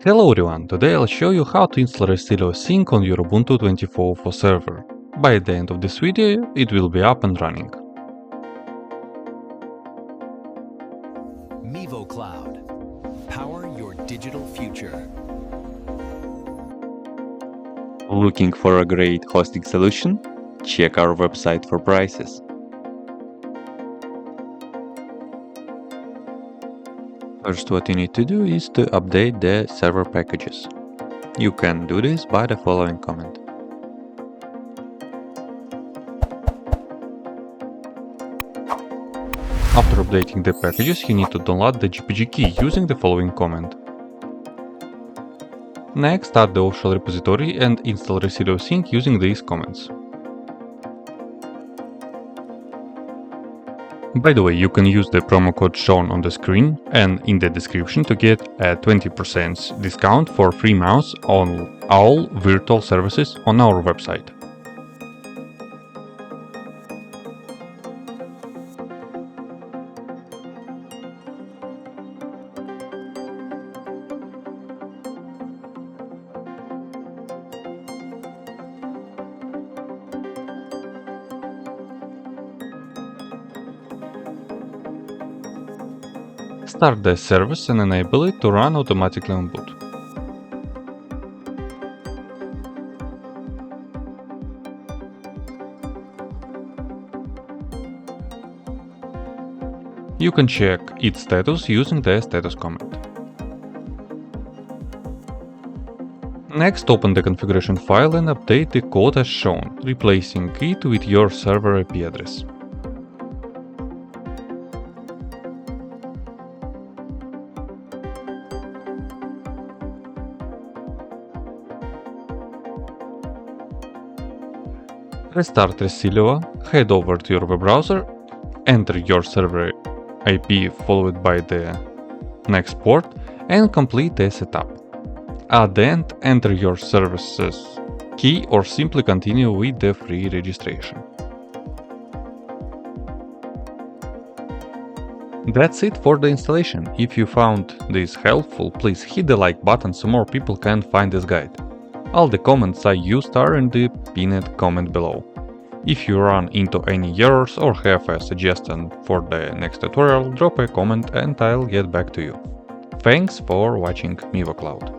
Hello everyone, today I'll show you how to install Resilio Sync on your Ubuntu 24.04 server. By the end of this video, it will be up and running. MivoCloud. Power your digital future. Looking for a great hosting solution? Check our website for prices. First, what you need to do is to update the server packages. You can do this by the following command. After updating the packages, you need to download the GPG key using the following command. Next, add the official repository and install Resilio Sync using these commands. By the way, you can use the promo code shown on the screen and in the description to get a 20% discount for free mouse on all virtual services on our website. Start the service and enable it to run automatically on boot. You can check its status using the status command. Next, open the configuration file and update the code as shown, replacing it with your server IP address. Restart Resilio, head over to your web browser, enter your server IP followed by the next port and complete the setup. At the end, enter your service's key or simply continue with the free registration. That's it for the installation. If you found this helpful, please hit the like button so more people can find this guide. All the comments I used are in the pinned comment below. If you run into any errors or have a suggestion for the next tutorial, drop a comment and I'll get back to you. Thanks for watching MivoCloud.